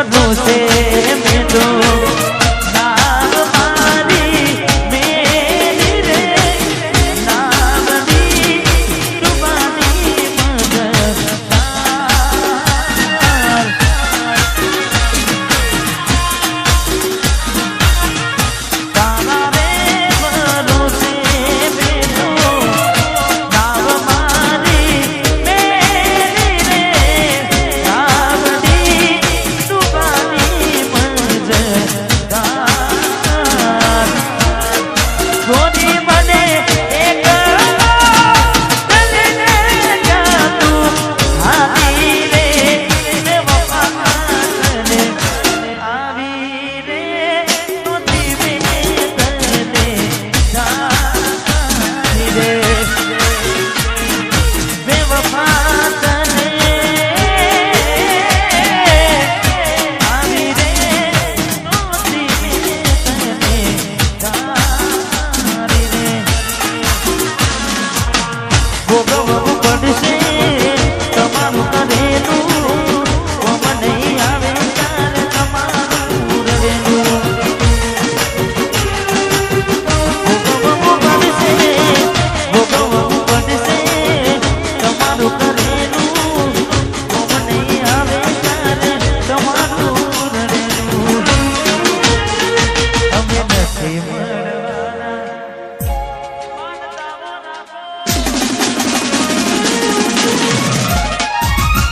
ભરોસે મેલો નામ મારી મેલી રે નામની રૂપાની મગર તારા રે ભરોસે મેલો નામ મારી મેલી રે નામની રૂપાની મગર ગોરી મને એક દલને જાતું આવી રે વફાને આવી રે નોતી તને જાની રે બેવફા તને આવી રે નોતી તને જાની રે ભોગવવું પડશે તમારું કરેલું કોમ નહીં આવે ત્યારે તમારું રહેલું ભોગવવું પડશે તમારું કરેલું કોમ નહીં આવે ત્યારે તમારું રહેલું અમે નથી મળવાના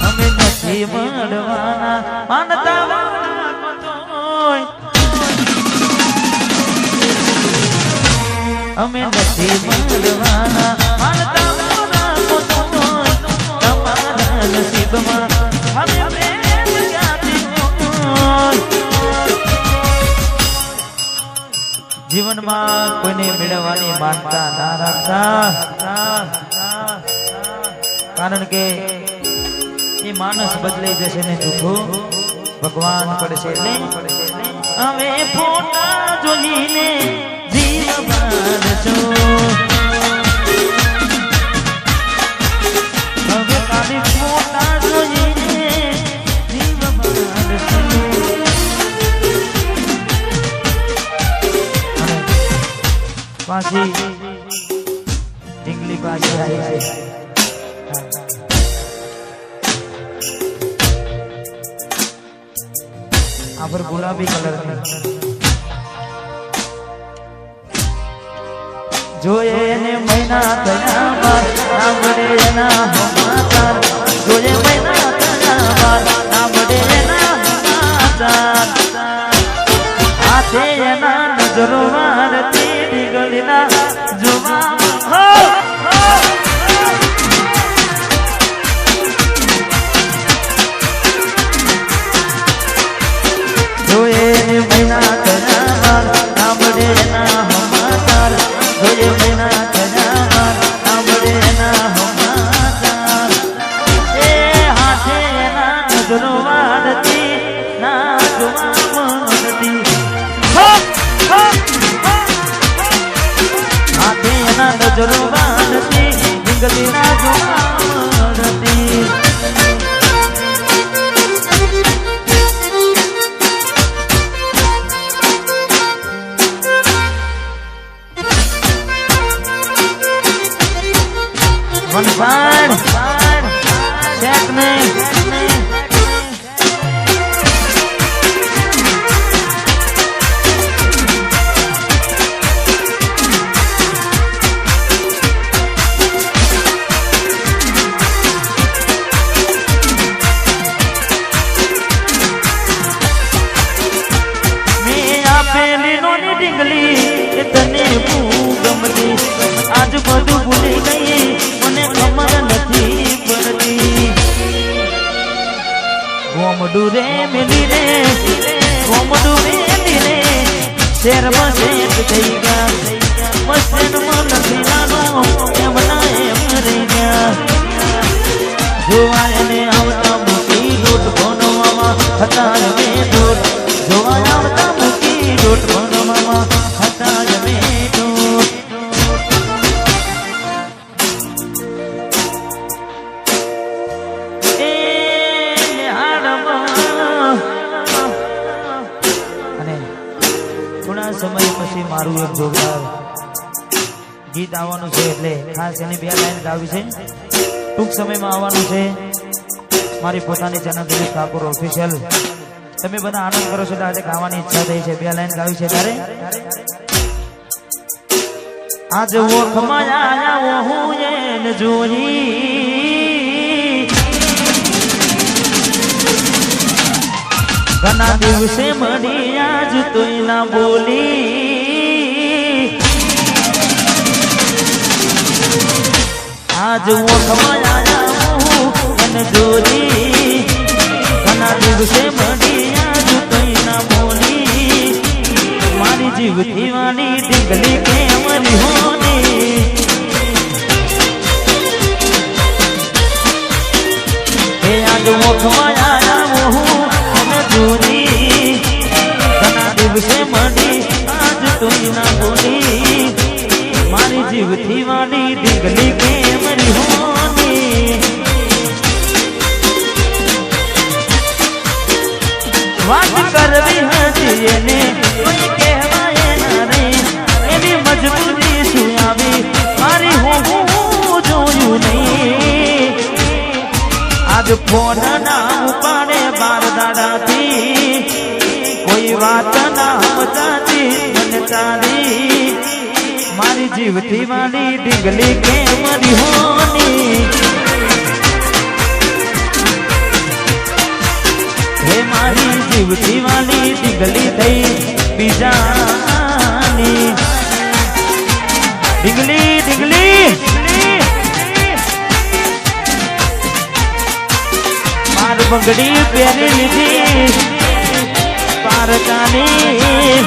અમે નથી મળવાના માનતા અમે નથી મળવાના માનતા તમારા નસીબમાં અમે પ્રેમ ક્યાંથી હોય જીવનમાં કોઈને મેળવવાની માનતા ના રાખતા કારણ કે એ માણસ બદલાઈ જશે ને દુઃખો ભગવાન પડશે એટલે હવે ફોટા જોઈને જીવ બારશો હવે ખાલી ફોટા જોઈને જીવ બારશો પાછી ઢીંગલી પાછી આવી છે આ પર ગુલાબી કલર જોયે એને મહિના થયા બાર ના મળે એના સમાચાર જોયે મહિના થયા બાર ના મળે એના સમાચાર હાથે એના નજરો વારતી દીગલીના જોવા જોયે મહિના થયા બાર ના મળે એના સમાચાર જોયે મહિના થયા બાર ના મળે એના સમાચાર એ હાથે એના નજરો વાળતી ના જોવા મળતી હાથે એના નજરો વાળતી ઢીંગલી ના જોવા મળતી One side, check me. મેં આપેલી નોની ડીંગલી તને ગમતી આજ બધું ભૂલી ગઈ મને ખબર નથી પડતી ગોમડું રે મેલી રે ગોમડું મેલી રે શેરમાં શેઠ થઈ ગયા મસ્તમાં નથી નાનો એમના એમ રહી ગયા જોવા એને આવતા મૂકી દોટ ભણવામાં હતા અમે દોટ જોવા આવતા મૂકી દોટ ભણવામાં હતા અમે દોટ સમય પછી મારું એક જોરદાર ગીત આવવાનું છે એટલે ખાસ એની 2 લાઈન ગાવી છે ટૂંક સમયમાં આવવાનું છે મારી પોતાની ચેનલ દિનેશ ઠાકોર ઓફિશિયલ તમે બધા આનંદ કરો છો આજે ગાવાની ઈચ્છા થઈ છે 2 લાઈન ગાવી છે ત્યારે આજ ઓખમાં આયા હું એને જોઈ ઘણા દિવસે મળી આજ તોય ના બોલી આજ ઓખમાં આયા હું એને જોઈ ઘણા દિવસે મળી આજ તોય ના બોલી મારી જીવથી વાળી ડીંગલી કેમરી હોની હે આજ ઓખમાં આયા હું એને જોઈ ઘણા દિવસે મળી આજ તોય ના બોલી મારી જીવથી વાળી ડીંગલી કેમરી હોની વાત કરવી હતી એને કોઈ કહેવાય ના રે એની મજબૂરી શું આવી મારી હું જોયું નહીં આજ ફોન ના ઉપાડે 12 દાડાથી કોઈ વાત ના સમજાતી મને તારી મારી જીવથી વાળી ડીંગલી કેમરી હોની હે મારી જીવથી વાળી ડીંગલી થઈ બીજાની ડીંગલી ડીંગલી માર બંગડી પહેરી લીધી પારકાની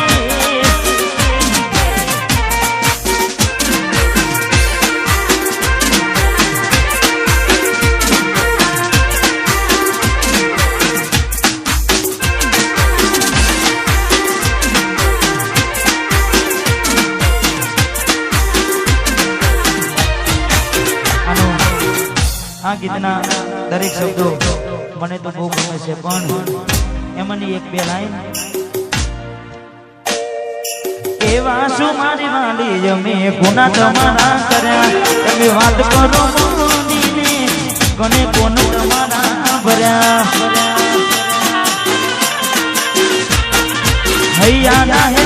આ ગીતના દરેક શબ્દો મને તો બહુ ગમે છે પણ એમાંની 1-2 લાઈન એવા શું મારી વાલી અમે ગુના તમારા કર્યા તમે વાત કરો મોદીને કોને કોણ તમારા ભર્યા હૈયા ના હે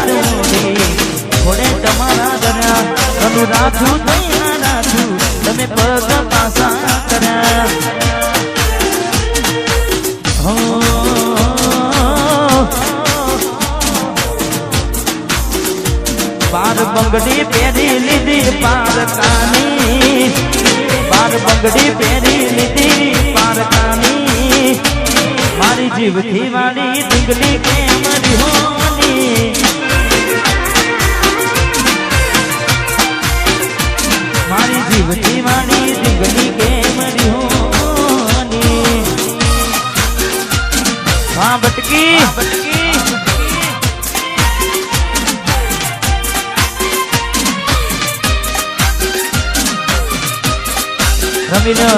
થોડે તમારા કર્યા તનું રાખું તૈયાર રાખું તમે પગ પાસા કર્યા બાર બંગડી પહેરી લીધી પારકાની બાર બંગડી પહેરી લીધી પારકાની મારી જીવથી વાળી ડીંગલી કેમરી હોની મારી જીવથી વાળી ડીંગલી કેમરી હોની વાહ બટકી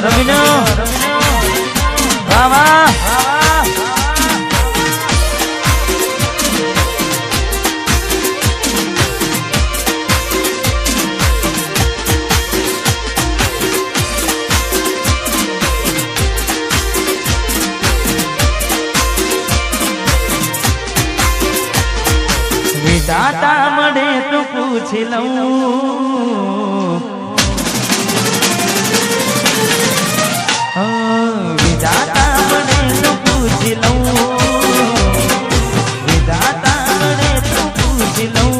રમીનો વાહ વાહ વિધાતા મળે તો પૂછી લઉં વિધાતા મળે તો પૂછી લઉં વિધાતા મળે તો પૂછી લઉં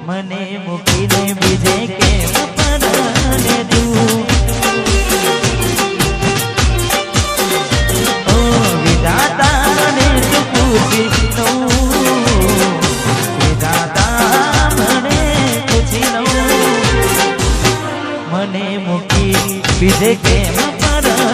મને મૂકીને બીજે કેમ પરણે તું વિધાતા મળે તો પૂછી લઉં મને મૂકી બીજે કેમ પરણે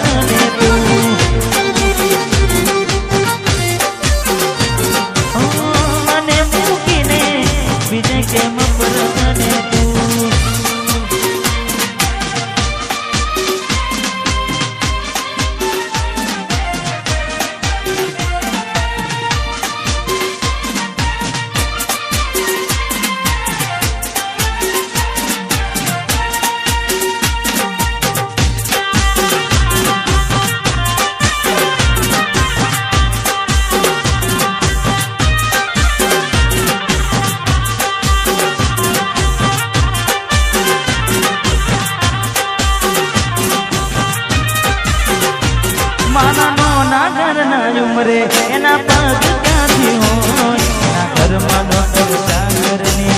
મારા નોના ઘરના ઉમરે એના પગ ક્યાંથી હોય એના ઘરમાં ડોક્ટર સાગરની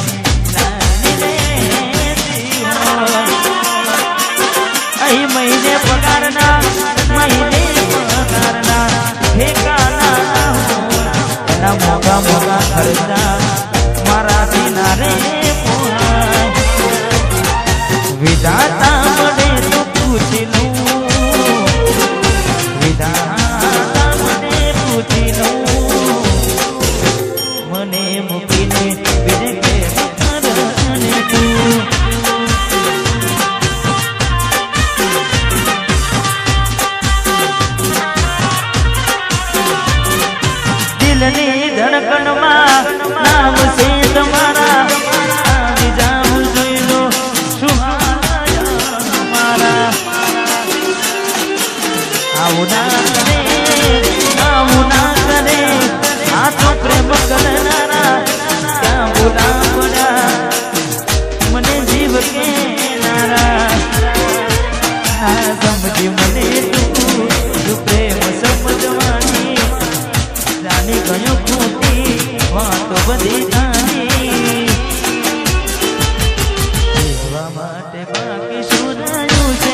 અહીં મહિને પગારના ઠેકાના એના મોગા મોગા ખર્ચા મારાથી ના રે વિધાતા મને તો પૂછી લઉં વિધાતા મને પૂછી લઉં મને મૂકીને બીજે કે કરને તું દિલની ધડકનમાં નામ છે તમારા આવી જાઉં જોઈ લો સુહાયા મારા આવું ના કરે આ તો પ્રેમ કરનારા ક્યાં બોલા પડ્યા મને જીવ કે નારા ના સમજી મને તું પ્રેમ સમજવાની જાણી ગયો ખોટી વાતો બધી જાણી એવા માટે બાકી શું રહ્યું છે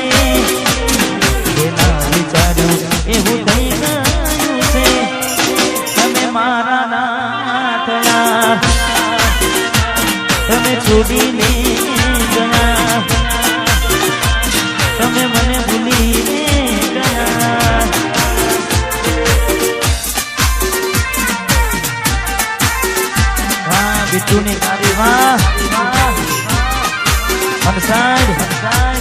એના વિચાર્યું એવું થઈ ગયું છે તમે મારા નાથના તમે છોડીને ગયા તમે મને ભૂલીને ગયા બિટ્ટુની તારી વાહ on side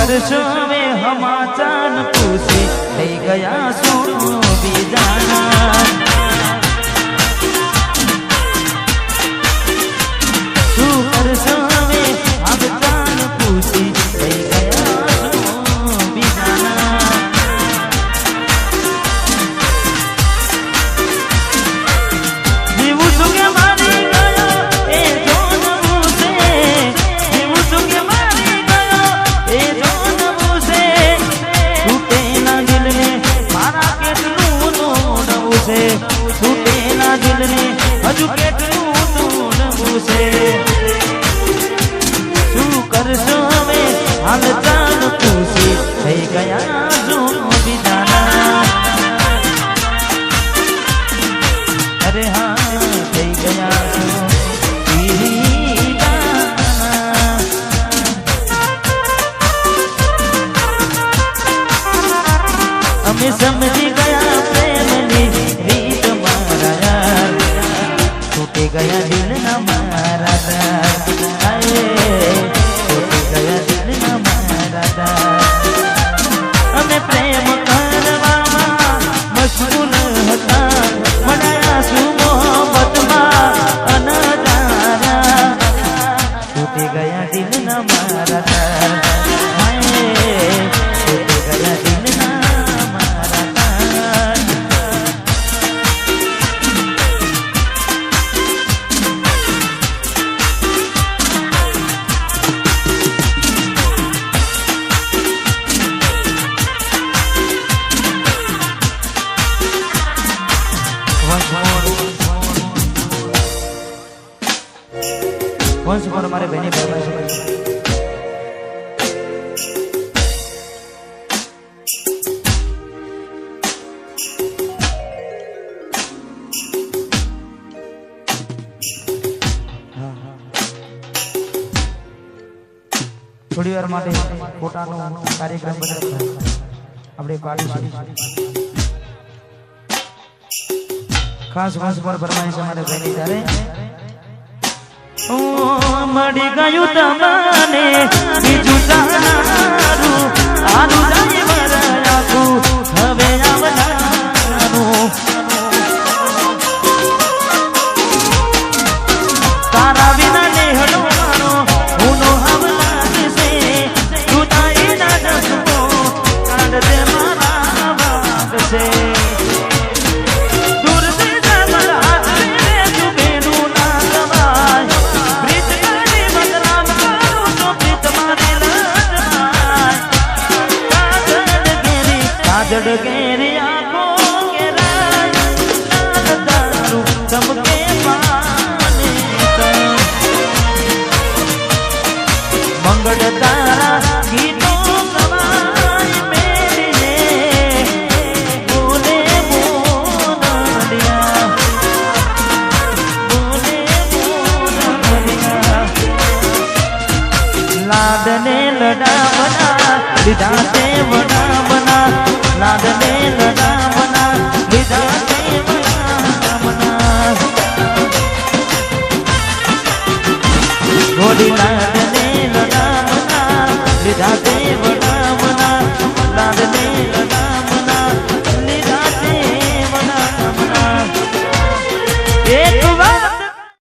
કરશો વે હમાચાન પૂછી થઈ ગયા સુનો બીજાના શું કરશો વે હમાચાન પૂછી થઈ ગયા સુનો બીજાના જીવું છું કે મારી ગયો એ જોનવું છે જીવું છું કે મારી ગયો એ છૂટેલા દિલને હજુ કેટલું ઢૂંઢવું છે શું કરશો હવે હાલ ચાલ પૂછી થઈ ગયા જો બીજાના અરે હા થઈ ગયા અમે સમજી ગયા પ્રેમની રીત મારા યાર છૂટી ગયા દિલના મારા છૂટી ગયા દિલના મારા અમે પ્રેમ કરવામાં મશગુલ હતા મળ્યા શું મોહબ્બતમાં અનજારા છૂટી ગયા દિલના મારા છૂટી ગયા દિલના once more हमारे बहने भाई થોડી વાર માટે ફોટાનો કાર્યક્રમ બનાવ્યો આપણે પાડીશું ખાસ ખાસ પર ફરમાઈશ અમારે ભાઈની તારે મળી ગયું તમને બીજું તારું આનું જાય વરાખું હવે આવનારું તારા વિના નેહડવાનો હુનો હવ લાગશે તું તારી ના જસમો કાઢ દે મારા વાગશે જડ કે